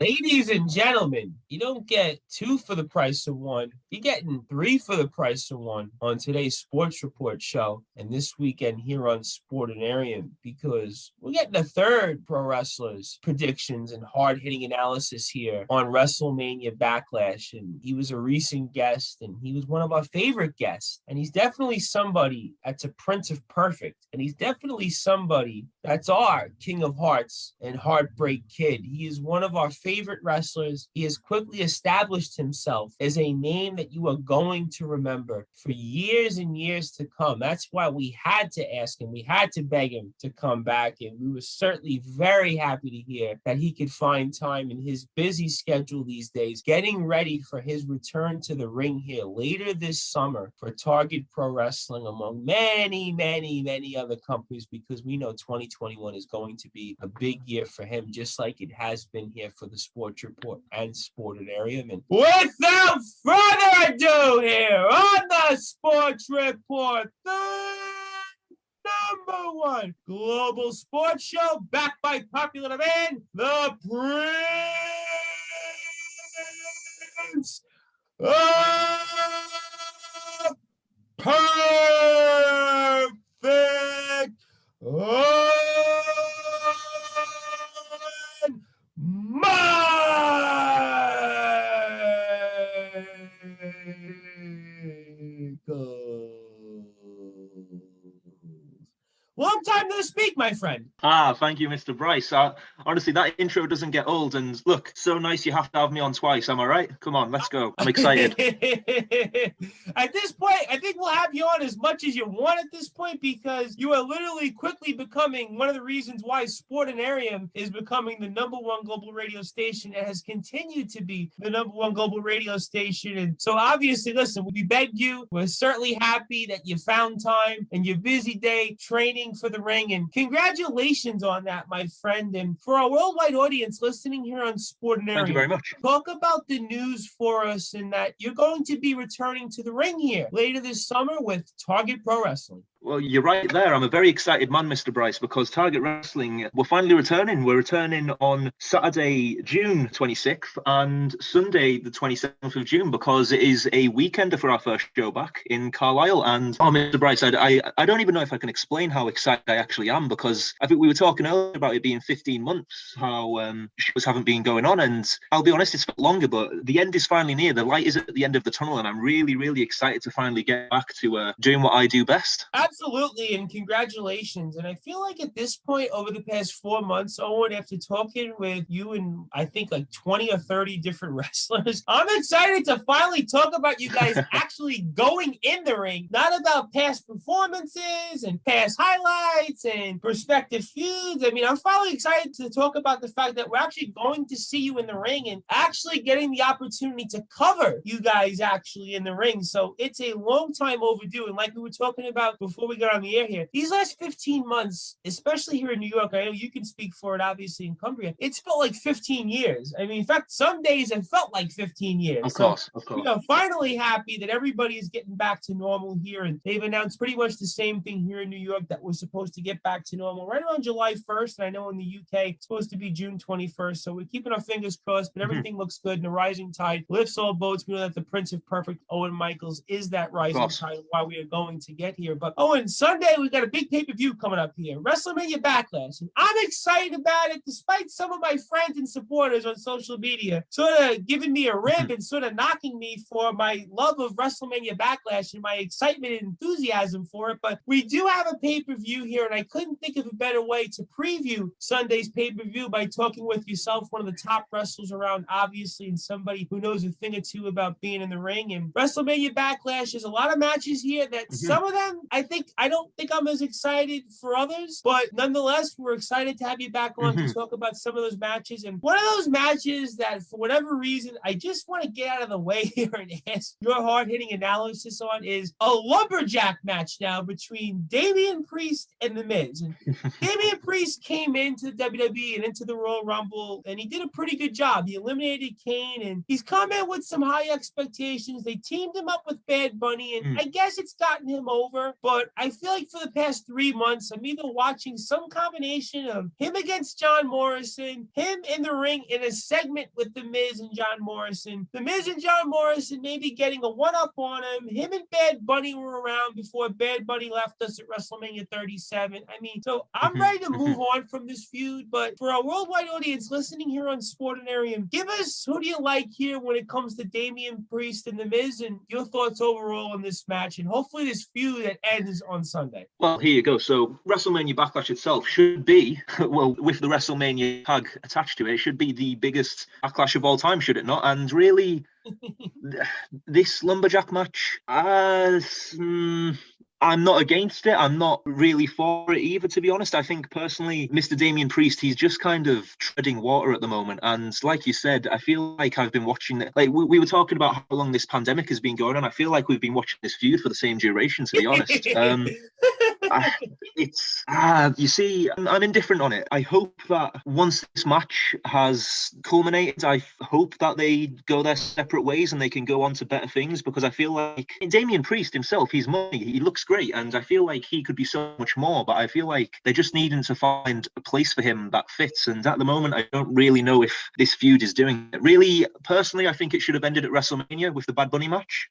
Ladies and gentlemen, you don't get two for the price of one. You're getting three for the price of one on today's Sports Report show and this weekend here on Sportinarium, because we're getting a third pro wrestlers predictions and hard-hitting analysis here on WrestleMania Backlash. And he was a recent guest, and he was one of our favorite guests. And he's definitely somebody that's a Prince of Perfect. And he's definitely somebody that's our King of Hearts and Heartbreak Kid. He is one of our favorite wrestlers. He has quickly established himself as a name that you are going to remember for years and years to come. That's why we had to ask him, we had to beg him to come back, and we were certainly very happy to hear that he could find time in his busy schedule these days, getting ready for his return to the ring here later this summer for Target Pro Wrestling, among many, many, many other companies, because we know 2021 is going to be a big year for him, just like it has been here for the Sports Report and Sportinarium. And without further ado, here on the Sports Report, the number one global sports show, backed by popular demand, the Prince of Perfect, Michaels. Long time no speak, my friend. Thank you, Mr. Bryce. Honestly, that intro doesn't get old, and look, so nice you have to have me on twice. Am I right? Come on, let's go. I'm excited. At this point, I think we'll have you on as much as you want at this point, because you are literally quickly becoming one of the reasons why Sportinarium is becoming the number one global radio station and has continued to be the number one global radio station. And so obviously, listen, we begged you. We're certainly happy that you found time in your busy day training for the ring, and congratulations on that, my friend. And for our worldwide audience listening here on Sportinarium, thank you very much. Talk about the news for us, and that you're going to be returning to the ring here later this summer with Target Pro Wrestling. Well, you're right there. I'm a very excited man, Mr. Bryce, because Target Wrestling, we're finally returning. We're returning on Saturday, June 26th and Sunday, the 27th of June, because it is a weekender for our first show back in Carlisle. And, Mr. Bryce, I don't even know if I can explain how excited I actually am, because I think we were talking earlier about it being 15 months, how shows haven't been going on. And I'll be honest, it's felt longer, but the end is finally near. The light is at the end of the tunnel, and I'm really, really excited to finally get back to doing what I do best. Absolutely, and congratulations. And I feel like at this point, over the past 4 months, Owen, after talking with you and I think like 20 or 30 different wrestlers, I'm excited to finally talk about you guys actually going in the ring, not about past performances and past highlights and prospective feuds. I mean, I'm finally excited to talk about the fact that we're actually going to see you in the ring and actually getting the opportunity to cover you guys actually in the ring. So it's a long time overdue. And like we were talking about before we got on the air here, these last 15 months, especially here in New York, I know you can speak for it, obviously, in Cumbria, it's felt like 15 years. I mean, in fact, some days it felt like 15 years. Of course. You know, finally happy that everybody is getting back to normal here, and they've announced pretty much the same thing here in New York, that we're supposed to get back to normal right around July 1st, and I know in the UK it's supposed to be June 21st, so we're keeping our fingers crossed, but everything looks good, and the rising tide lifts all boats. We know that the Prince of Perfect, Owen Michaels, is that rising tide, why we are going to get here. But Owen, Sunday we got a big pay-per-view coming up here, WrestleMania Backlash, and I'm excited about it, despite some of my friends and supporters on social media sort of giving me a rib and sort of knocking me for my love of WrestleMania Backlash and my excitement and enthusiasm for it. But we do have a pay-per-view here, and I couldn't think of a better way to preview Sunday's pay-per-view by talking with yourself, one of the top wrestlers around, obviously, and somebody who knows a thing or two about being in the ring. And WrestleMania Backlash, there's a lot of matches here that some of them, I don't think I'm as excited for others, but nonetheless, we're excited to have you back on to talk about some of those matches. And one of those matches that, for whatever reason, I just want to get out of the way here and ask your hard-hitting analysis on is a lumberjack match now between Damian Priest and The Miz. And Damian Priest came into the WWE and into the Royal Rumble, and he did a pretty good job. He eliminated Kane, and he's come in with some high expectations. They teamed him up with Bad Bunny, and I guess it's gotten him over. But I feel like for the past 3 months, I'm either watching some combination of him against John Morrison, him in the ring in a segment with The Miz and John Morrison, The Miz and John Morrison maybe getting a one-up on him and Bad Bunny were around before Bad Bunny left us at WrestleMania 37. I mean, so I'm ready to move on from this feud, but for our worldwide audience listening here on Sportinarium, give us who do you like here when it comes to Damian Priest and The Miz, and your thoughts overall on this match, and hopefully this feud that ends on Sunday. Well, here you go. So WrestleMania Backlash itself should be, well, with the WrestleMania tag attached to it, it should be the biggest Backlash of all time, should it not? And really, this lumberjack match, I'm not against it. I'm not really for it either, to be honest. I think personally, Mr. Damian Priest, he's just kind of treading water at the moment. And like you said, I feel like I've been watching it. Like we were talking about how long this pandemic has been going on. I feel like we've been watching this feud for the same duration, to be honest. You see, I'm indifferent on it. I hope that once this match has culminated, I hope that they go their separate ways and they can go on to better things, because I feel like Damian Priest himself, he's money, he looks great, and I feel like he could be so much more, but I feel like they're just needing to find a place for him that fits, and at the moment I don't really know if this feud is doing it. Really, personally, I think it should have ended at WrestleMania with the Bad Bunny match.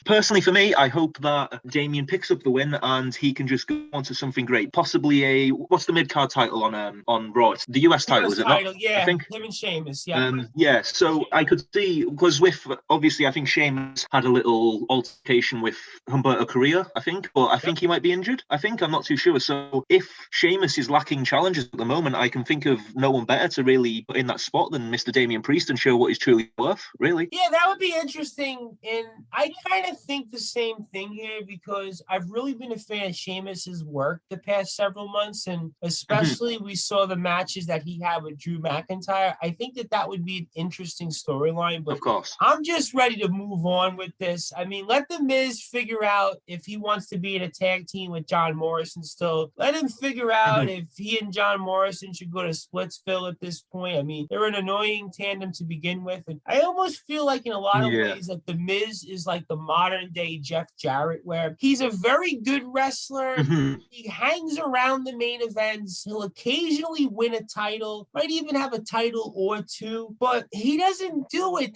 Personally, for me, I hope that Damian picks up the win and he can just go on to something great, possibly what's the mid-card title on Raw? It's the US title, is it not? Yeah, I think him and Sheamus, yeah, so I could see, because with, obviously, I think Sheamus had a little altercation with Humberto Carrillo, I think, but I think he might be injured. I'm not too sure. So if Sheamus is lacking challenges at the moment, I can think of no one better to really put in that spot than Mr. Damian Priest and show what he's truly worth, really. Yeah, that would be interesting. And I kind of think the same thing here, because I've really been a fan of Sheamus's work the past several months, and especially we saw the matches that he had with Drew McIntyre. I think that would be an interesting storyline, but of course, I'm just ready to move on with this. I mean, let The Miz figure out if he wants to be in a tag team with John Morrison still. Let him figure out if he and John Morrison should go to Splitsville at this point. I mean, they're an annoying tandem to begin with, and I almost feel like in a lot of ways that The Miz is like the modern day Jeff Jarrett, where he's a very good wrestler. He hangs around the main events. He'll occasionally win a title, might even have a title or two, but he doesn't do it.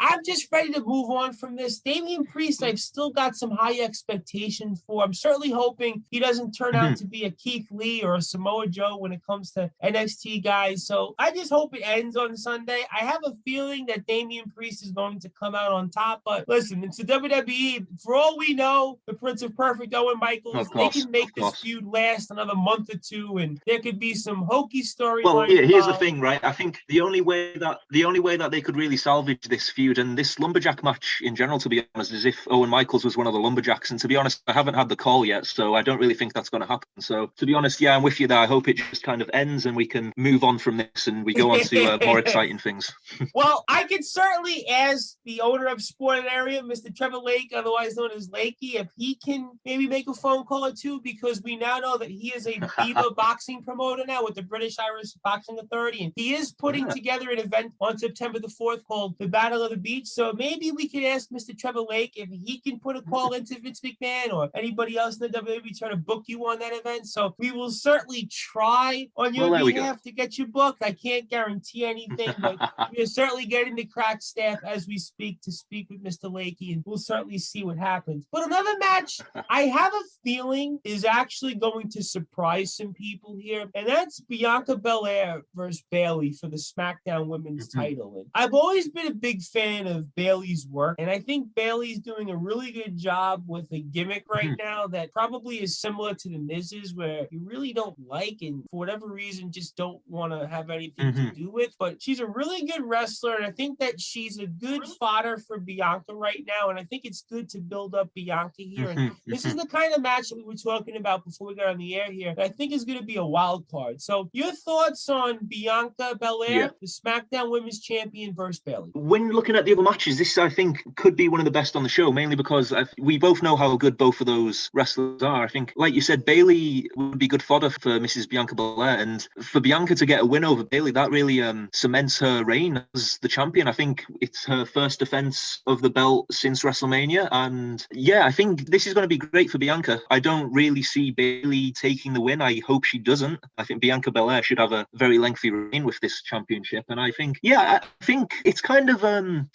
I'm just ready to move on from this. Damian Priest, I've still got some high expectations for. I'm certainly hoping he doesn't turn out to be a Keith Lee or a Samoa Joe when it comes to NXT guys. So I just hope it ends on Sunday. I have a feeling that Damian Priest is going to come out on top, but listen, it's the WWE. For all we know, the Prince of Perfect, Owen Michaels, they can make this feud last another month or two, and there could be some hokey story. Well, here's the thing, right? I think the only way that they could really salvage this feud and this lumberjack match in general, to be honest, is if Owen Michaels was one of the lumberjacks. And to be honest, I haven't had the call yet, so I don't really think that's going to happen. So to be honest, yeah, I'm with you there. I hope it just kind of ends and we can move on from this and we go on to more exciting things. Well, I could certainly ask the owner of Sportinarium, Mr. Trevor Lake, otherwise known as Lakey, if he can maybe make a phone call or two, because we now know that he is a Viva boxing promoter now with the British Irish Boxing Authority, and he is putting together an event on September the 4th called the Battle of the Beach. So maybe we could ask Mr. Trevor Lake if he can put a call into Vince McMahon or anybody else in the WWE trying to book you on that event. So we will certainly try on your behalf to get you booked. I can't guarantee anything, but we are certainly getting the crack staff as we speak to speak with Mr. Lakey, and we'll certainly see what happens. But another match I have a feeling is actually going to surprise some people here, and that's Bianca Belair versus Bayley for the SmackDown Women's title. And I've always been a big fan of Bayley's work, and I think Bayley's doing a really good job with a gimmick right now that probably is similar to the Miz's, where you really don't like and for whatever reason just don't want to have anything to do with. But she's a really good wrestler, and I think that she's a good fodder for Bianca right now, and I think it's good to build up Bianca here. And this is the kind of match that we were talking about before we got on the air here that I think is going to be a wild card. So your thoughts on Bianca Belair, the SmackDown Women's Champion versus Bayley? When looking at the other matches, this I think could be one of the best on the show, mainly because we both know how good both of those wrestlers are. I think, like you said, Bayley would be good fodder for Mrs. Bianca Belair, and for Bianca to get a win over Bayley, that really cements her reign as the champion. I think it's her first defense of the belt since WrestleMania, and yeah, I think this is going to be great for Bianca. I don't really see Bayley taking the win. I hope she doesn't. I think Bianca Belair should have a very lengthy reign with this championship. And I think, I think it's kind of,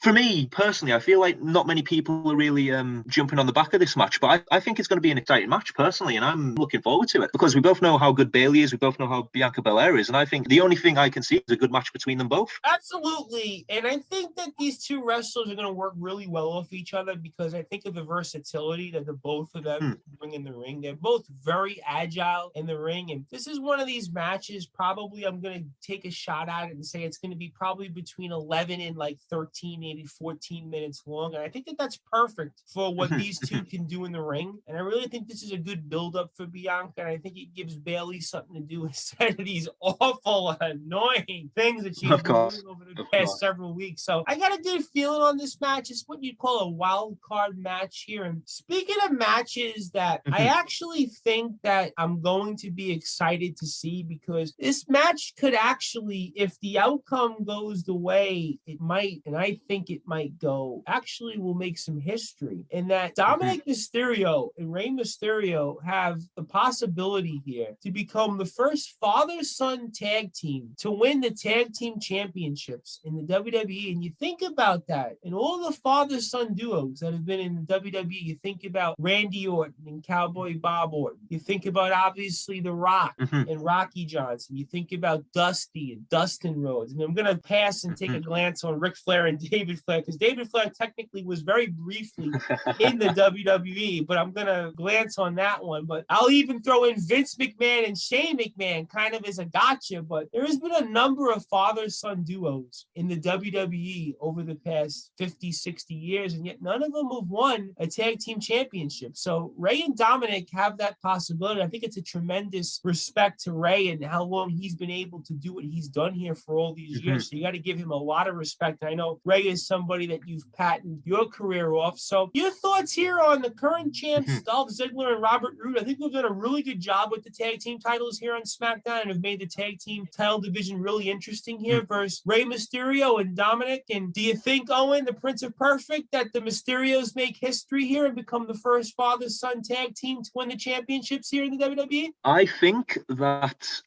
for me personally, I feel like not many people are really jumping on the back of this match. But I think it's going to be an exciting match personally, and I'm looking forward to it because we both know how good Bayley is. We both know how Bianca Belair is. And I think the only thing I can see is a good match between them both. Absolutely. And I think that these two wrestlers are going to work really well off each other because I think of the versatility that the both of them bring in the ring. They're both very agile in the ring. And this is one of these matches, probably I'm going to take a shot at it and say it's going to be probably between 11 and like 13, maybe 14 minutes long. And I think that that's perfect for what these two can do in the ring. And I really think this is a good build-up for Bianca. And I think it gives Bayley something to do instead of these awful, annoying things that she's been doing over the past several weeks. So I got a good feeling on this match. It's what you'd call a wild card match here. And speaking of matches that I actually think that I'm going to be excited to see, because this match could actually, if the outcome goes the way it might, and I think it might go, actually will make some history in that Dominic Mysterio and Rey Mysterio have the possibility here to become the first father-son tag team to win the tag team championships in the WWE. And you think about that, and all the father-son duos that have been in the WWE, you think about Randy Orton and Cowboy Bob Orton. You think about, obviously, The Rock and Rocky Johnson. You think about Dusty and Dustin Rhodes. And I'm going to pass and take a glance on Ric Flair and David Flair, because David Flair technically was very briefly in the WWE, but I'm going to glance on that one. But I'll even throw in Vince McMahon and Shane McMahon kind of as a gotcha. But there has been a number of father-son duos in the WWE over the past 50, 60 years, and yet none of them have won a tag team championship. So Rey and Dominic have that possibility. I think it's a tremendous respect to Rey and how long he's been able to do what he's done here for all these years. So you got to give him a lot of respect. I know Rey is somebody that you've patented your career off. So your thoughts here on the current champs, Dolph Ziggler and Robert Roode? I think we've done a really good job with the tag team titles here on SmackDown and have made the tag team title division really interesting here versus Rey Mysterio and Dominic. And do you think, Owen, the Prince of Perfect, that the Mysterios make history here and become the first father-son tag team to win the championships here in the WWE? I think that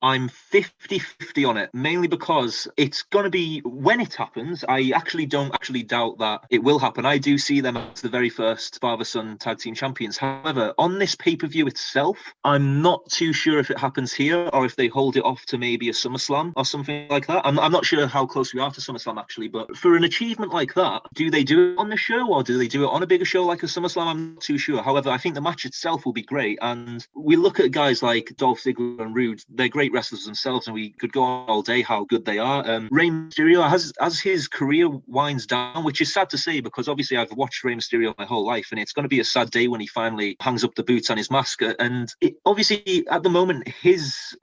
I'm 50-50 on it, mainly because it's going to be, when it happens, I actually don't doubt that it will happen. I do see them as the very first father-son tag team champions. However, on this pay-per-view itself, I'm not too sure if it happens here or if they hold it off to maybe a SummerSlam or something like that. I'm not sure how close we are to SummerSlam, actually, but for an achievement like that, do they do it on the show or do they do it on a bigger show like a SummerSlam? I'm not too sure. However, I think the match itself will be great. And we look at guys like Dolph Ziggler and Roode, they're great wrestlers themselves, and we could go on all day how good they are. Rey Mysterio, as his career winds down, which is sad to say because obviously I've watched Rey Mysterio my whole life, and it's going to be a sad day when he finally hangs up the boots on his mask. And obviously at the moment,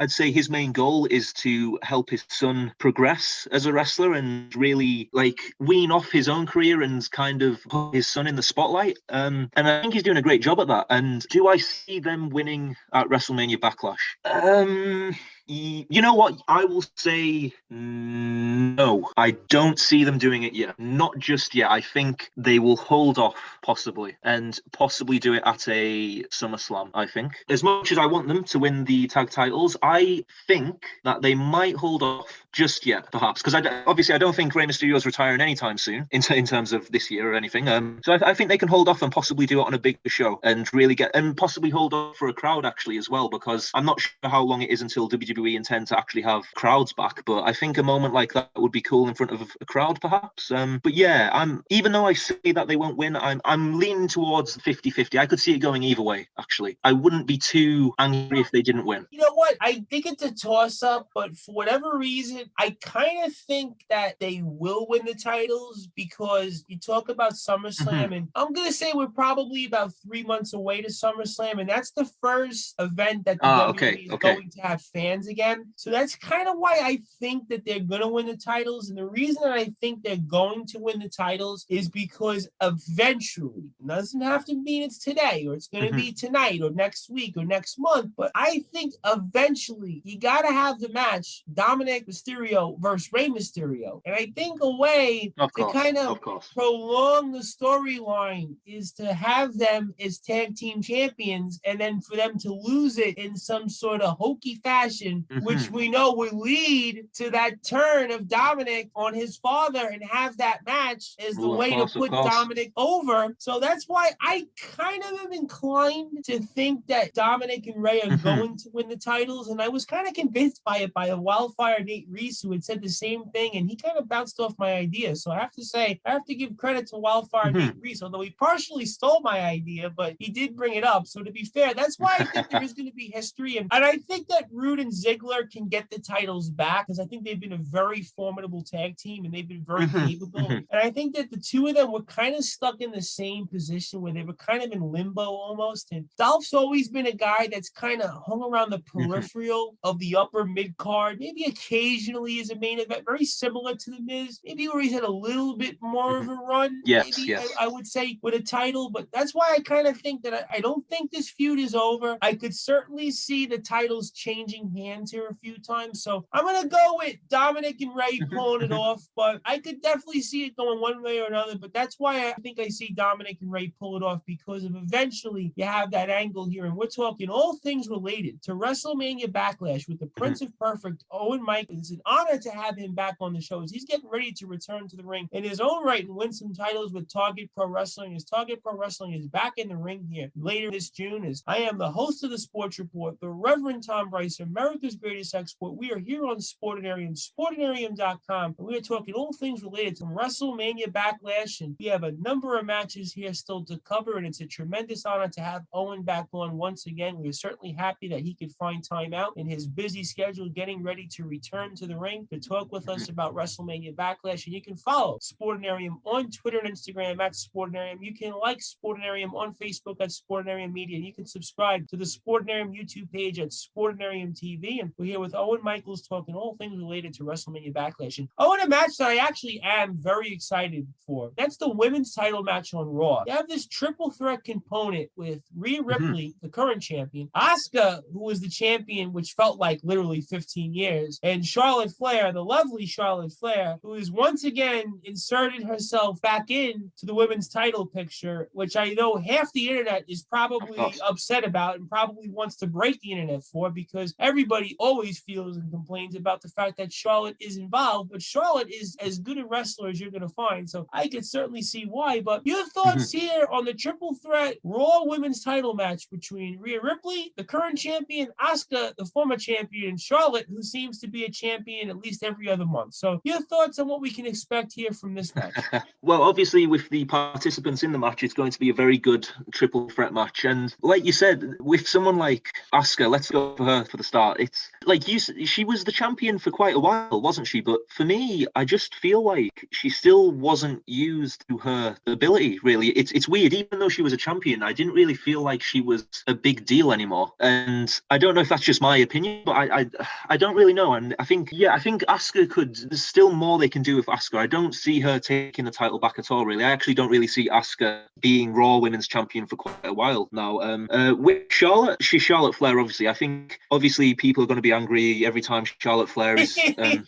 I'd say his main goal is to help his son progress as a wrestler and really like wean off his own career and kind of put his son in the spotlight. And I think he's doing a great job at that. And do I see them winning at WrestleMania Backlash? You know what? I will say no. I don't see them doing it yet. Not just yet. I think they will hold off possibly and possibly do it at a SummerSlam, I think. As much as I want them to win the tag titles, I think that they might hold off just yet, perhaps. Because obviously I don't think Rey Mysterio is retiring anytime soon in terms of this year or anything. So I think they can hold off and possibly do it on a bigger show and really and possibly hold off for a crowd actually as well, because I'm not sure how long it is until WWE intend to actually have crowds back, but I think a moment like that would be cool in front of a crowd perhaps. But yeah, even though I say that they won't win, I'm leaning towards 50-50. I could see it going either way actually. I wouldn't be too angry if they didn't win. You know what? I think it's a toss-up, but for whatever reason, I kind of think that they will win the titles because you talk about SummerSlam, and I'm going to say we're probably about 3 months away to SummerSlam, and that's the first event that the WWE is going to have fans fans again. So that's kind of why I think that they're going to win the titles. And the reason that I think they're going to win the titles is because eventually, it doesn't have to mean it's today or it's going to be tonight or next week or next month, but I think eventually you got to have the match Dominic Mysterio versus Rey Mysterio. And I think a way to kind of prolong the storyline is to have them as tag team champions and then for them to lose it in some sort of hokey fashion, which we know will lead to that turn of Dominic on his father and have that match as the way to put Dominic over. So that's why I kind of am inclined to think that Dominic and Rey are going to win the titles. And I was kind of convinced by it by a Wildfire Nate Reese, who had said the same thing, and he kind of bounced off my idea. So I have to say, I have to give credit to Wildfire Nate Reese, although he partially stole my idea, but he did bring it up. So to be fair, that's why I think there is going to be history. And I think that Rude and Ziggler can get the titles back because I think they've been a very formidable tag team and they've been very capable. And I think that the two of them were kind of stuck in the same position where they were kind of in limbo almost. And Dolph's always been a guy that's kind of hung around the peripheral of the upper mid card, maybe occasionally as a main event, very similar to The Miz, maybe where he's had a little bit more of a run, I would say, with a title. But that's why I kind of think that I don't think this feud is over. I could certainly see the titles changing hands here a few times. So I'm going to go with Dominic and Rey pulling it off, but I could definitely see it going one way or another. But that's why I think I see Dominic and Rey pull it off, because of eventually you have that angle here. And we're talking all things related to WrestleMania Backlash with the Prince of Perfect, Owen Mike. It's an honor to have him back on the show as he's getting ready to return to the ring in his own right and win some titles with Target Pro Wrestling, as Target Pro Wrestling is back in the ring here later this June. As I am the host of the Sports Report, the Reverend Tom Bryce, America's greatest export. We are here on Sportinarium, sportinarium.com, and we are talking all things related to WrestleMania Backlash, and we have a number of matches here still to cover, and it's a tremendous honor to have Owen back on once again. We're certainly happy that he could find time out in his busy schedule getting ready to return to the ring to talk with us about WrestleMania Backlash. And you can follow Sportinarium on Twitter and Instagram at Sportinarium. You can like Sportinarium on Facebook at Sportinarium Media, and you can subscribe to the Sportinarium YouTube page at Sportinarium TV. And we're here with Owen Michaels talking all things related to WrestleMania Backlash. And Owen, a match that I actually am very excited for. That's the women's title match on Raw. You have this triple threat component with Rhea Ripley, the current champion, Asuka, who was the champion, which felt like literally 15 years, and Charlotte Flair, the lovely Charlotte Flair, who has once again inserted herself back into the women's title picture, which I know half the internet is probably upset about and probably wants to break the internet for, because everybody always feels and complains about the fact that Charlotte is involved, but Charlotte is as good a wrestler as you're going to find, so I could certainly see why. But your thoughts here on the triple threat Raw women's title match between Rhea Ripley, the current champion, Asuka, the former champion, and Charlotte, who seems to be a champion at least every other month. So your thoughts on what we can expect here from this match? Well, obviously with the participants in the match, it's going to be a very good triple threat match. And like you said, with someone like Asuka, let's go for her for the start. It's like she was the champion for quite a while, wasn't she? But for me, I just feel like she still wasn't used to her ability, really. It's weird. Even though she was a champion, I didn't really feel like she was a big deal anymore. And I don't know if that's just my opinion, but I don't really know. And I think Asuka there's still more they can do with Asuka. I don't see her taking the title back at all, really. I actually don't really see Asuka being Raw Women's Champion for quite a while now. With Charlotte, she's Charlotte Flair, obviously. I think, obviously, people are going to be angry every time Charlotte Flair is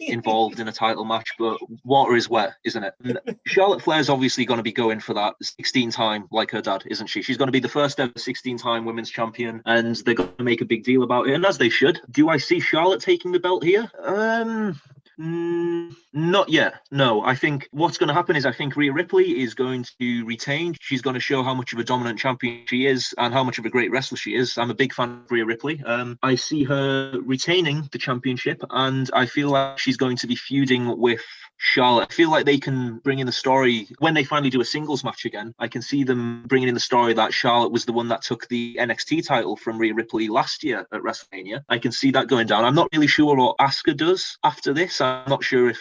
involved in a title match, but water is wet, isn't it? And Charlotte Flair's obviously going to be going for that 16-time, like her dad, isn't she? She's going to be the first ever 16-time Women's Champion, and they're going to make a big deal about it, and as they should. Do I see Charlotte taking the belt here? Not yet. No, I think what's going to happen is I think Rhea Ripley is going to retain. She's going to show how much of a dominant champion she is and how much of a great wrestler she is. I'm a big fan of Rhea Ripley. I see her retaining the championship, and I feel like she's going to be feuding with Charlotte. I feel like they can bring in the story when they finally do a singles match again. I can see them bringing in the story that Charlotte was the one that took the NXT title from Rhea Ripley last year at WrestleMania. I can see that going down. I'm not really sure what Asuka does after this. I'm not sure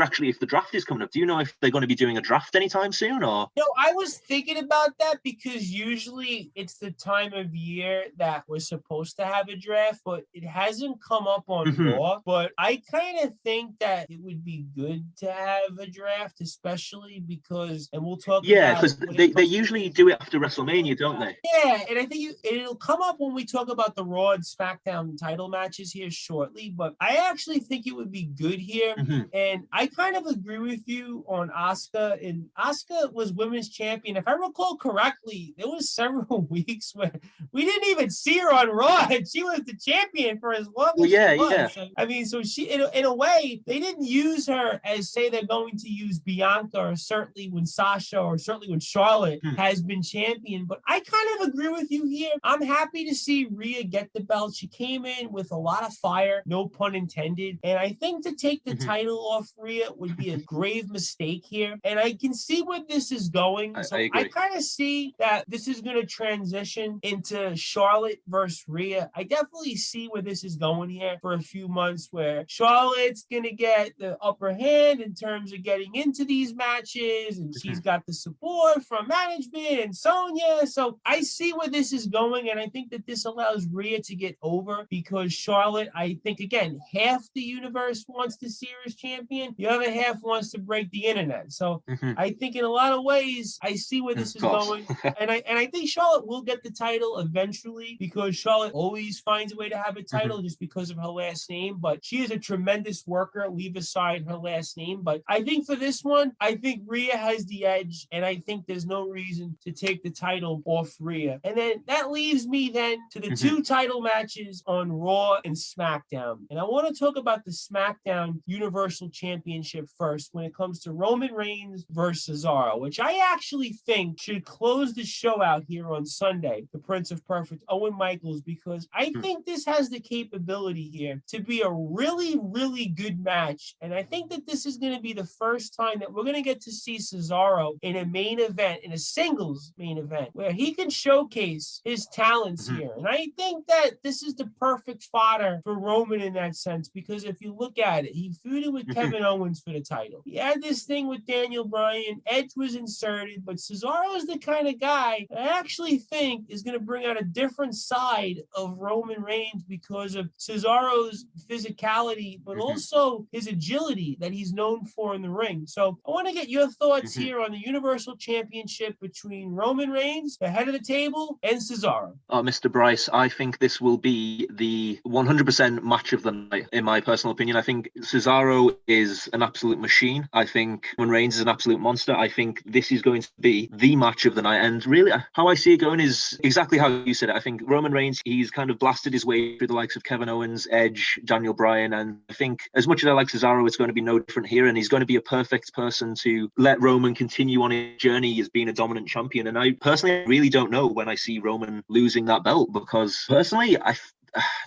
actually if the draft is coming up. Do you know if they're going to be doing a draft anytime soon or? No, I was thinking about that because usually it's the time of year that we're supposed to have a draft, but it hasn't come up on Raw. But I kind of think that it would be good to have a draft, especially because, and we'll talk about because they usually do it after WrestleMania, don't they? Yeah, and I think it'll come up when we talk about the Raw and SmackDown title matches here shortly, but I actually think it would be good here. And I kind of agree with you on Asuka, and Asuka was women's champion. If I recall correctly, there was several weeks where we didn't even see her on Raw, and she was the champion for as long as she was. Yeah. I mean, so she, in a way, they didn't use her as, say, they're going to use Bianca, or certainly when Sasha, or certainly when Charlotte has been champion. But I kind of agree with you here. I'm happy to see Rhea get the belt. She came in with a lot of fire, no pun intended. And I think to take the title off Rhea would be a grave mistake here. And I can see where this is going. I kind of see that this is going to transition into Charlotte versus Rhea. I definitely see where this is going here for a few months, where Charlotte's going to get the upper hand in terms of getting into these matches, and she's got the support from management and Sonya. So I see where this is going, and I think that this allows Rhea to get over, because Charlotte, I think, again, half the universe wants to see her as champion, the other half wants to break the internet. So I think in a lot of ways, I see where this is going, and I think Charlotte will get the title eventually, because Charlotte always finds a way to have a title just because of her last name. But she is a tremendous worker, leave aside her last name. But I think for this one, I think Rhea has the edge, and I think there's no reason to take the title off Rhea. And then that leaves me then to the two title matches on Raw and SmackDown. And I want to talk about the SmackDown Universal Championship first, when it comes to Roman Reigns versus Cesaro, which I actually think should close the show out here on Sunday, the Prince of Perfect, Owen Michaels, because I think this has the capability here to be a really, really good match. And I think that this is going to be the first time that we're going to get to see Cesaro in a main event, in a singles main event, where he can showcase his talents here. And I think that this is the perfect fodder for Roman in that sense, because if you look at it, he feuded with Kevin Owens for the title. He had this thing with Daniel Bryan. Edge was inserted, but Cesaro is the kind of guy I actually think is going to bring out a different side of Roman Reigns because of Cesaro's physicality, but also his agility that he's known for in the ring. So I want to get your thoughts here on the Universal Championship between Roman Reigns, the head of the table, and Cesaro. Mr. Bryce, I think this will be the 100% match of the night, in my personal opinion. I think Cesaro is an absolute machine. I think Roman Reigns is an absolute monster. I think this is going to be the match of the night. And really, how I see it going is exactly how you said it. I think Roman Reigns, he's kind of blasted his way through the likes of Kevin Owens, Edge, Daniel Bryan. And I think as much as I like Cesaro, it's going to be no different here. And he's going to be a perfect person to let Roman continue on his journey as being a dominant champion. And I personally really don't know when I see Roman losing that belt, because personally,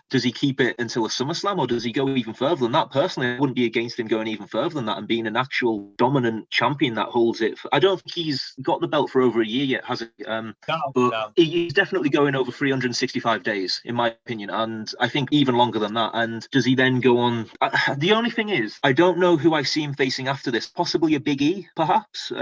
does he keep it until a SummerSlam, or does he go even further than that? Personally, I wouldn't be against him going even further than that and being an actual dominant champion that holds it. I don't think he's got the belt for over a year yet, has he? No. He's definitely going over 365 days, in my opinion, and I think even longer than that. And does he then go on? The only thing is, I don't know who I see him facing after this. Possibly a Big E, perhaps.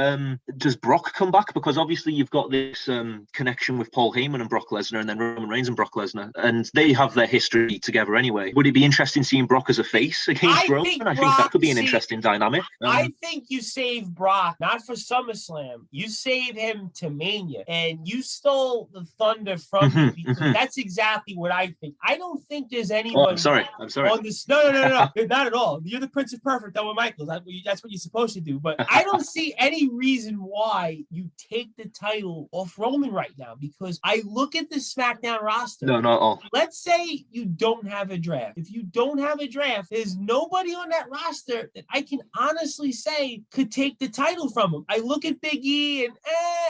Does Brock come back? Because obviously you've got this connection with Paul Heyman and Brock Lesnar, and then Roman Reigns and Brock Lesnar, and they have their history together anyway. Would it be interesting seeing Brock as a face against Roman? I think that could be an interesting dynamic. I think you save Brock not for SummerSlam. You save him to Mania, and you stole the thunder from him, because that's exactly what I think. I don't think there's anybody. I'm sorry. On this, no, not at all. You're the Prince of Perfect, Owen Michaels. That's what you're supposed to do. But I don't see any reason why you take the title off Roman right now, because I look at the SmackDown roster. No, not at all. Let's say say you don't have a draft. If you don't have a draft, there's nobody on that roster that I can honestly say could take the title from him. I look at Big E and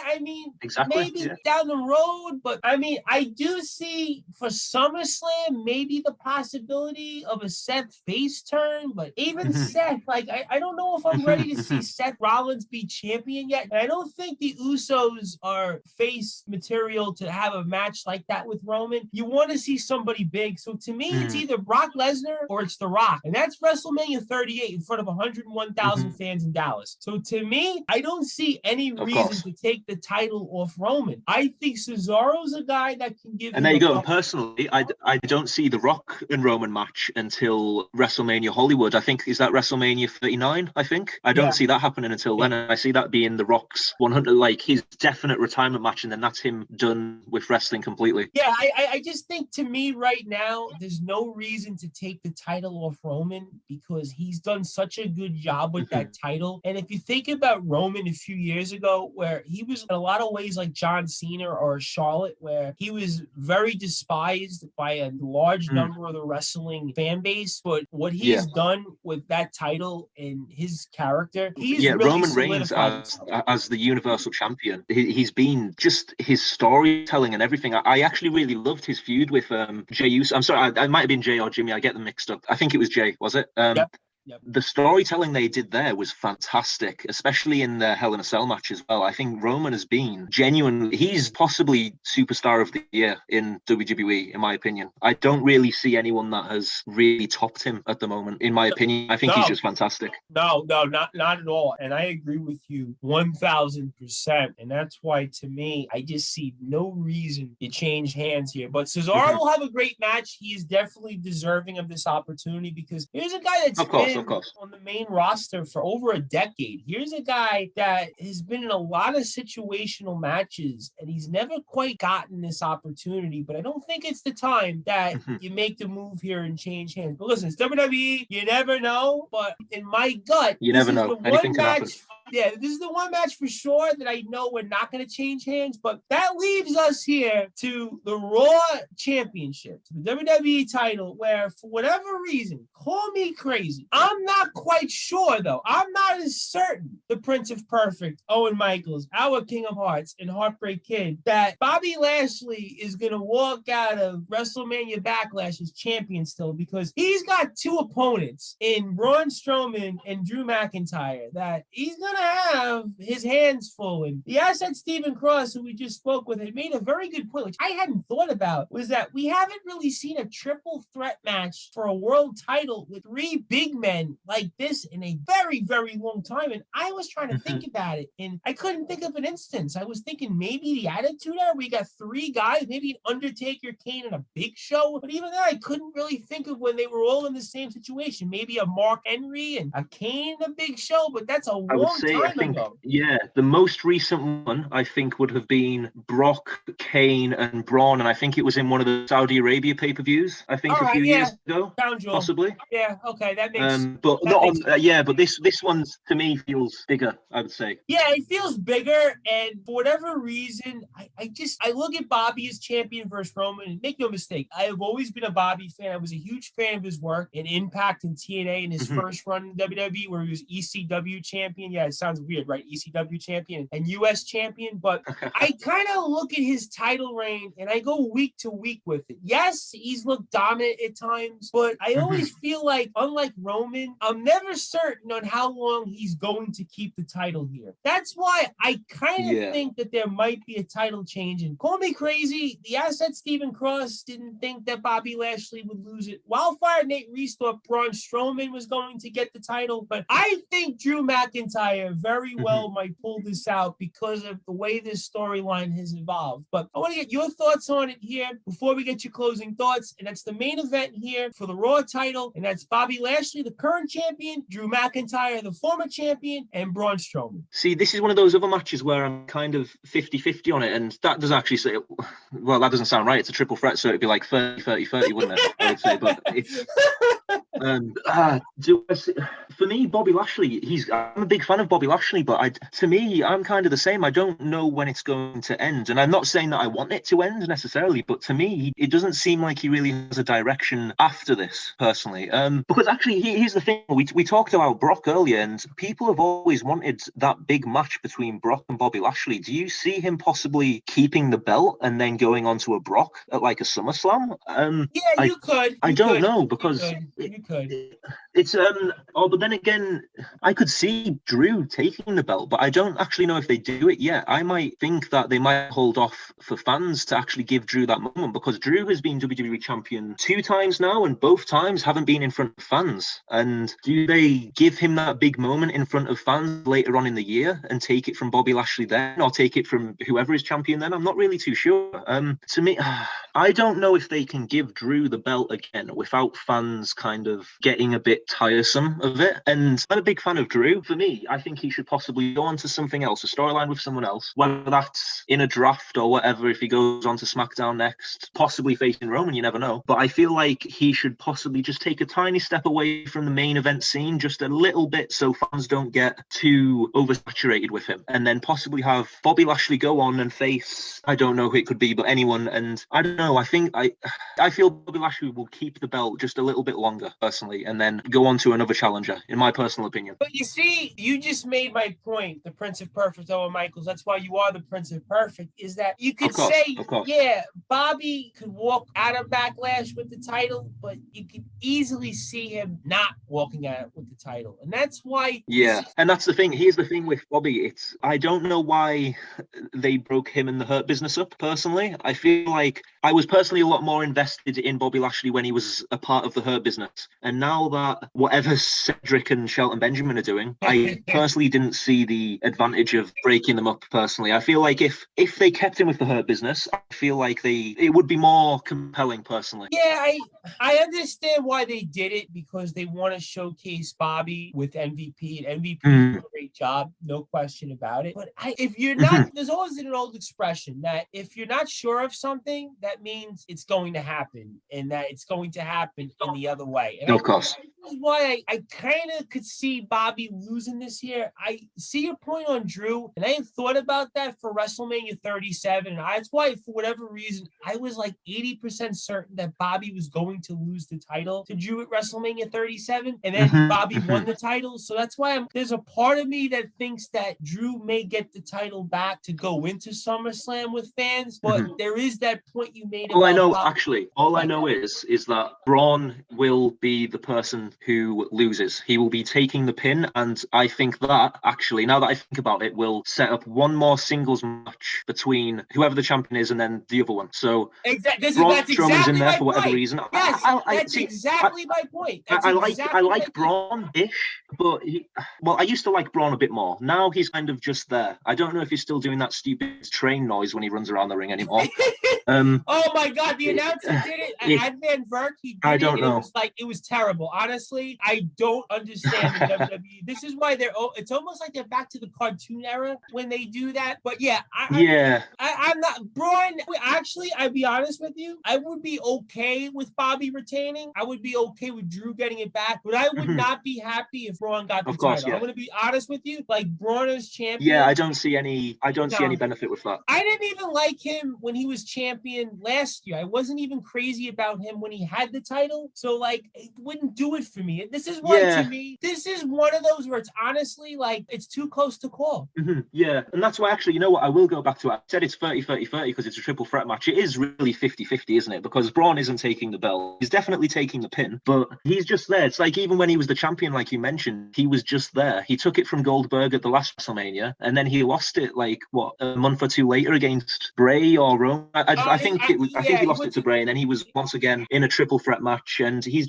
I mean, maybe down the road, but I mean, I do see for SummerSlam maybe the possibility of a Seth face turn, but even Seth, like I don't know if I'm ready to see Seth Rollins be champion yet. And I don't think the Usos are face material to have a match like that with Roman. You want to see somebody big. So to me, it's either Brock Lesnar or it's The Rock. And that's WrestleMania 38 in front of 101,000 fans in Dallas. So to me, I don't see any reason to take the title off Roman. I think Cesaro's a guy that can give. And there you go. And personally, I don't see the Rock and Roman match until WrestleMania Hollywood. I think, is that WrestleMania 39? I think. I don't see that happening until then. I see that being the Rock's 100, like his definite retirement match, and then that's him done with wrestling completely. Yeah, I just think to me right now, there's no reason to take the title off Roman because he's done such a good job with that title. And if you think about Roman a few years ago, where he was in a lot of ways like John Cena or Charlotte, where he was very despised by a large number of the wrestling fan base, but what he's done with that title and his character, he's really Roman Reigns as the Universal Champion. He's been just his storytelling and everything. I actually really loved his feud with Jey Uso. I'm sorry, I might have been Jey or Jimmy. I get them mixed up. I think it was Jey, was it? Yep. The storytelling they did there was fantastic, especially in the Hell in a Cell match as well. I think Roman has been genuinely, he's possibly superstar of the year in WWE, in my opinion. I don't really see anyone that has really topped him at the moment, in my opinion. I think he's just fantastic. No, not at all. And I agree with you 1,000%. And that's why, to me, I just see no reason to change hands here. But Cesaro will have a great match. He is definitely deserving of this opportunity because here's a guy that's on the main roster for over a decade. Here's a guy that has been in a lot of situational matches and he's never quite gotten this opportunity, but I don't think it's the time that you make the move here and change hands. But listen, it's WWE, you never know, but in my gut, you never know. Anything can happen. Yeah, this is the one match for sure that I know we're not going to change hands, but that leaves us here to the Raw Championship, to the WWE title, where for whatever reason, call me crazy, I'm not quite sure though. I'm not as certain the Prince of Perfect, Owen Michaels, our King of Hearts and Heartbreak Kid, that Bobby Lashley is going to walk out of WrestleMania Backlash as champion still, because he's got two opponents in Braun Strowman and Drew McIntyre that he's going to have his hands full. And the asset Stephen Cross, who we just spoke with, had made a very good point, which I hadn't thought about, was that we haven't really seen a triple threat match for a world title with three big men like this in a very, very long time. And I was trying to think about it, and I couldn't think of an instance. I was thinking maybe the Attitude Era, we got three guys, maybe an Undertaker, Kane, and a Big Show. But even then, I couldn't really think of when they were all in the same situation. Maybe a Mark Henry and a Kane and a Big Show, but that's a long time ago. Yeah, the most recent one, I think, would have been Brock, Kane, and Braun, and I think it was in one of the Saudi Arabia pay-per-views, I think, a few years ago, possibly. Yeah, okay, that makes but that not makes on, but this one's, to me, feels bigger, I would say. Yeah, it feels bigger, and for whatever reason, I look at Bobby as champion versus Roman, and make no mistake, I have always been a Bobby fan. I was a huge fan of his work in Impact and TNA in his first run in WWE, where he was ECW champion. Yeah, it sounds weird, right? ECW champion and US champion, but I kind of look at his title reign and I go week to week with it. Yes, he's looked dominant at times, but I always feel like, unlike Roman, I'm never certain on how long he's going to keep the title here. That's why I kind of think that there might be a title change. And call me crazy, the asset Stephen Cross didn't think that Bobby Lashley would lose it. Wildfire Nate Reese thought Braun Strowman was going to get the title, but I think Drew McIntyre very well might pull this out because of the way this storyline has evolved. But I want to get your thoughts on it here before we get your closing thoughts. And that's the main event here for the Raw title. And that's Bobby Lashley, the current champion, Drew McIntyre, the former champion, and Braun Strowman. See, this is one of those other matches where I'm kind of 50-50 on it. And that does actually say, well, that doesn't sound right. It's a triple threat, so it'd be like 30-30-30, wouldn't it? I would say, but it's... For me, Bobby Lashley, I'm a big fan of Bobby Lashley, but to me, I'm kind of the same. I don't know when it's going to end. And I'm not saying that I want it to end necessarily, but to me, it doesn't seem like he really has a direction after this, personally. Because actually, here's the thing. We talked about Brock earlier, and people have always wanted that big match between Brock and Bobby Lashley. Do you see him possibly keeping the belt and then going on to a Brock at like a SummerSlam? Yeah, you could. I You don't could. know, because You could. it's but then again, I could see Drew taking the belt, but I don't actually know if they do it yet. I might think that they might hold off for fans to actually give Drew that moment, because Drew has been WWE champion 2 times now, and both times haven't been in front of fans. And do they give him that big moment in front of fans later on in the year and take it from Bobby Lashley then, or take it from whoever is champion then? I'm not really too sure. To me, I don't know if they can give Drew the belt again without fans kind of getting a bit tiresome of it. And I'm a big fan of Drew. For me, I think he should possibly go on to something else, a storyline with someone else, whether that's in a draft or whatever, if he goes on to SmackDown next, possibly facing Roman, you never know. But I feel like he should possibly just take a tiny step away from the main event scene, just a little bit, so fans don't get too oversaturated with him. And then possibly have Bobby Lashley go on and face, I don't know who it could be, but anyone. And I don't know, I feel Bobby Lashley will keep the belt just a little bit longer, personally, and then go on to another challenger, in my personal opinion. But you see, you just made my point, the Prince of Perfect, Owen Michaels. That's why you are the Prince of Perfect, is that you could say, yeah, Bobby could walk out of Backlash with the title, but you could easily see him not walking out with the title. And that's why... Yeah, and that's the thing. Here's the thing with Bobby. I don't know why they broke him and the Hurt Business up, personally. I feel like I was personally a lot more invested in Bobby Lashley when he was a part of the Hurt Business. And now that whatever Cedric and Shelton Benjamin are doing, I personally didn't see the advantage of breaking them up, personally. I feel like if they kept him with the Hurt Business, I feel like it would be more compelling, personally. Yeah, I understand why they did it, because they want to showcase Bobby with MVP, and MVP did a great job, no question about it. But if you're not, there's always an old expression that if you're not sure of something, that means it's going to happen, and that it's going to happen in the other way. And of course. This is why I kind of could see Bobby losing this year. I see your point on Drew, and I had thought about that for WrestleMania 37. And that's why, for whatever reason, I was like 80% certain that Bobby was going to lose the title to Drew at WrestleMania 37, and then Bobby won the title. So that's why there's a part of me that thinks that Drew may get the title back to go into SummerSlam with fans, but there is that point you made. All I know is that Braun will be the person who loses. He will be taking the pin, and I think that actually, now that I think about it, will set up one more singles match between whoever the champion is and then the other one. So that's Braun exactly Strowman's in there my for whatever point. reason. Yes, that's exactly my point. I like Braun-ish, but I used to like Braun a bit more. Now he's kind of just there. I don't know if he's still doing that stupid train noise when he runs around the ring anymore. Oh my God, the announcer did it. At Van Vert, he did I don't know. It was terrible. Honestly, I don't understand the WWE. This is why it's almost like they're back to the cartoon era when they do that. But yeah, I'm not Braun. Actually, I'd be honest with you. I would be okay with Bobby retaining. I would be okay with Drew getting it back, but I would not be happy if Braun got the title. Yeah. I'm going to be honest with you. Like, Braun as champion. Yeah, I don't see any benefit with that. I didn't even like him when he was champion last year. I wasn't even crazy about him when he had the title. So, like, it wouldn't do it for me. This is why, to me, this is one of those where it's honestly, like, it's too close to call. Yeah, and that's why, actually, you know what? I will go back to it. I said it's 30-30-30 because it's a triple threat match. It is really 50-50, isn't it? Because Braun isn't taking the belt. He's definitely taking the pin, but he's just there. It's like, even when he was the champion, like you mentioned, he was just there. He took it from Goldberg at the last WrestleMania, and then he lost it, like, what, a month or two later against Bray or Roman? I think he lost it to Bray, and then he was once again in a triple threat match, and he's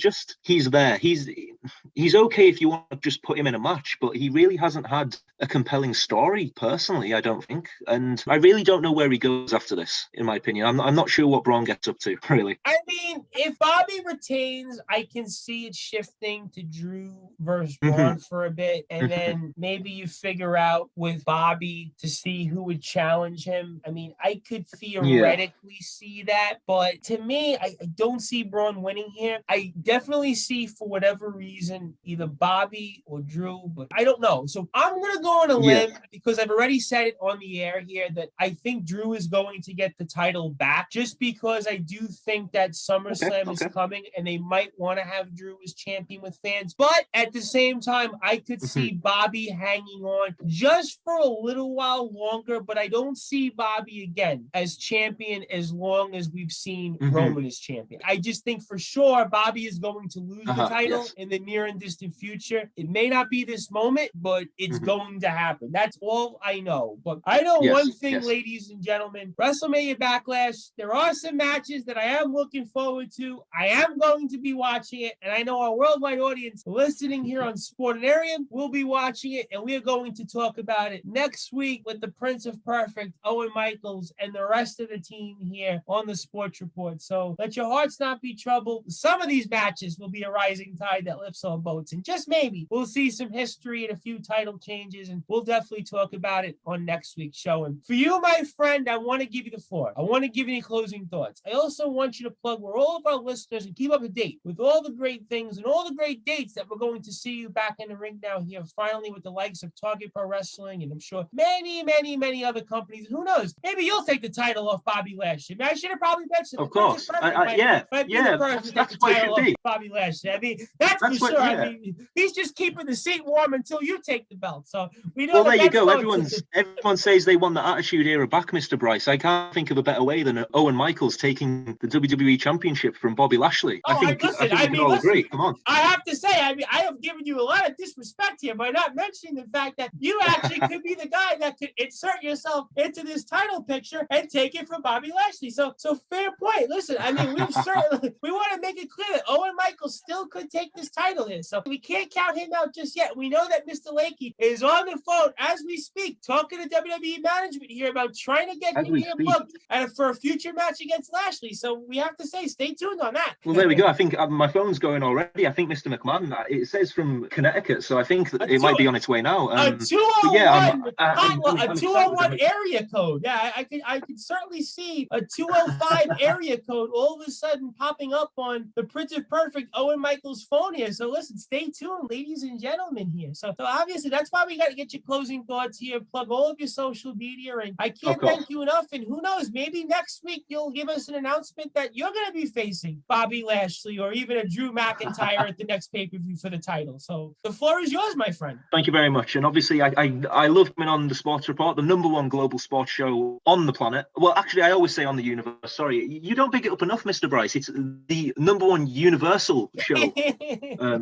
there. He's okay if you want to just put him in a match, but he really hasn't had a compelling story, personally, I don't think. And I really don't know where he goes after this, in my opinion. I'm not sure what Braun gets up to, really. I mean, if Bobby retains, I can see it shifting to Drew versus Braun for a bit, and then maybe you figure out with Bobby to see who would challenge him. I mean, I could theoretically see that, but to me, I don't see Braun winning here. I definitely see, for whatever reason, either Bobby or Drew, but I don't know. So I'm going to go on a Yeah. limb because I've already said it on the air here that I think Drew is going to get the title back just because I do think that SummerSlam is coming and they might want to have Drew as champion with fans. But at the same time, I could see Bobby hanging on just for a little while longer, but I don't see Bobby again as champion as long as we've seen Roman as champion. I just think for sure Bobby is going to lose the title in the near and distant future. It may not be this moment, but it's going to happen. That's all I know. But I know one thing, ladies and gentlemen, WrestleMania Backlash, there are some matches that I am looking forward to. I am going to be watching it, and I know our worldwide audience listening here on Sportinarium will be watching it, and we are going to talk about it next week with the Prince of Perfect, Owen Michaels, and the rest of the team here on the Sports Report. So let your hearts not be troubled. Some of these matches will be a rising tide that lifts all boats, and just maybe we'll see some history and a few title changes, and we'll definitely talk about it on next week's show. And for you, my friend, I want to give you the floor. I want to give you any closing thoughts. I also want you to plug where all of our listeners and keep up to date with all the great things and all the great dates that we're going to see you back in the ring now here, finally with the likes of Target Pro Wrestling, and I'm sure many other companies. And who knows? Maybe you'll take the title off Bobby Lashley. I should have probably mentioned. Of course, that's what it should be. Bobby Lashley. I mean, that's for sure. I mean, he's just keeping the seat warm until you take the belt. So we know. Well, there you go. Everyone says they want the Attitude Era back, Mr. Bryce. I can't think of a better way than Owen Michaels taking the WWE Championship from Bobby Lashley. I think we can all agree. Come on. I have to say, I mean, I have given you a lot of disrespect here by not mentioning the fact that you actually could be the guy that could insert yourself into this title picture and take it from Bobby Lashley. So fair point. Listen, I mean, we want to make it clear that Owen Michaels still could take this title here. So we can't count him out just yet. We know that Mr. Lakey is on the phone as we speak, talking to WWE management here about trying to get him here booked for a future match against Lashley. So we have to say, stay tuned on that. Well, there we go. I think my phone's going already. I think Mr. McMahon, it says from Connecticut, so I think that it might be on its way now. A 201 area code. Yeah, I could certainly see a 205 area code all of a sudden popping up on the Prince of Perfect Owen Michaels phone here. So listen, stay tuned, ladies and gentlemen here. So obviously that's why we got to get your closing thoughts here. Plug all of your social media, and I can't thank you enough. And who knows, maybe next week you'll give us an announcement that you're going to be facing Bobby Lashley or even a Drew McIntyre at the next pay-per-view for the title. So the floor is yours, my friend. Thank you very much. And obviously I love coming on the Sports Report, the #1 global sports show on the planet. Well, actually, I always say on the universe. Sorry, you don't big it up enough, Mr. Bryce. It's the #1 universal show,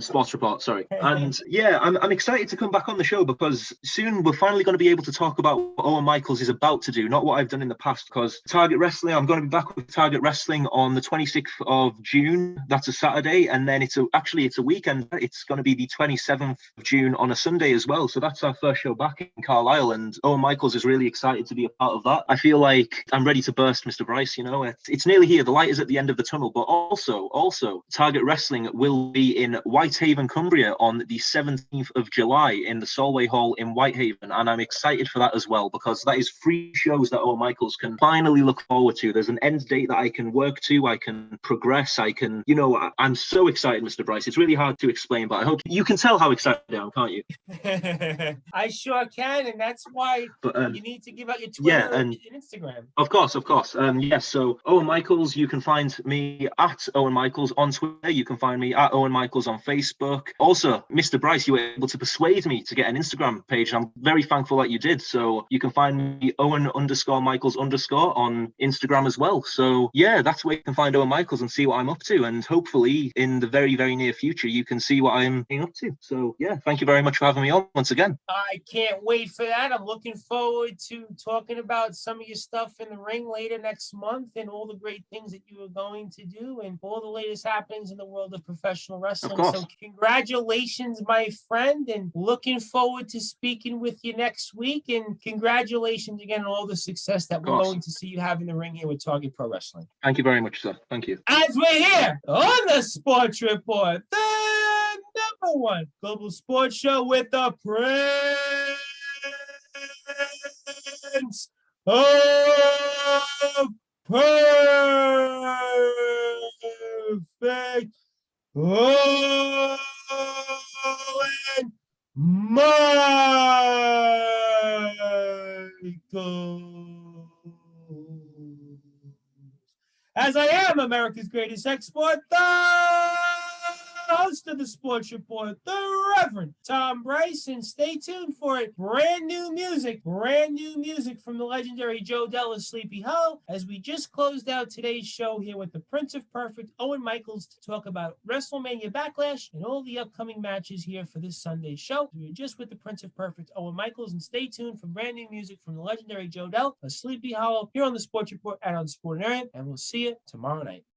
Sports Report. Sorry. And yeah, I'm excited to come back on the show because soon we're finally going to be able to talk about what Owen Michaels is about to do, not what I've done in the past. Because Target Wrestling, I'm going to be back with Target Wrestling on the 26th of June. That's a Saturday, and then it's a weekend. It's going to be the 27th of June on a Sunday as well. So that's our first show back in Carlisle, and Owen Michaels is really excited to be a part of that. I feel like I'm ready to burst, Mr. Bryce. You know, it's nearly here. The light is at the end of the tunnel. But also, Target Wrestling will be in Whitehaven, Cumbria on the 17th of July in the Solway Hall in Whitehaven, and I'm excited for that as well because that is 3 shows that Owen Michaels can finally look forward to. There's an end date that I can work to. I can progress. I'm so excited, Mr. Bryce. It's really hard to explain, but I hope you can tell how excited I am, can't you? I sure can, and that's why you need to give out your Twitter and Instagram. Of course. Yes, so Owen Michaels, you can find me at Owen Michaels on Twitter. You can find me at Owen Michaels on Facebook. Also, Mr. Bryce, you were able to persuade me to get an Instagram page. I'm very thankful that you did. So you can find me Owen_Michaels_ on Instagram as well. So yeah, that's where you can find Owen Michaels and see what I'm up to. And hopefully in the very, very near future, you can see what I'm up to. So yeah, thank you very much for having me on once again. I can't wait for that. I'm looking forward to talking about some of your stuff in the ring later next month and all the great things that you are going to do and all the latest happenings in the world of professional wrestling. So congratulations, my friend, and looking forward to speaking with you next week. And congratulations again on all the success that we're going to see you have in the ring here with Target Pro Wrestling. Thank you very much, sir. Thank you. As we're here on the Sports Report, the #1 global sports show with the Prince of Perfect. goes. As I am America's greatest export, the host of the Sports Report, the Reverend Tom Bryson. Stay tuned for it. Brand new music from the legendary Joe Della's Sleepy Hollow, as we just closed out today's show here with the Prince of Perfect, Owen Michaels, to talk about WrestleMania Backlash and all the upcoming matches here for this Sunday's show. We're just with the Prince of Perfect, Owen Michaels, and stay tuned for brand new music from the legendary Joe Dell, a Sleepy Hollow, here on the Sports Report and on Sport and Area, and we'll see you tomorrow night.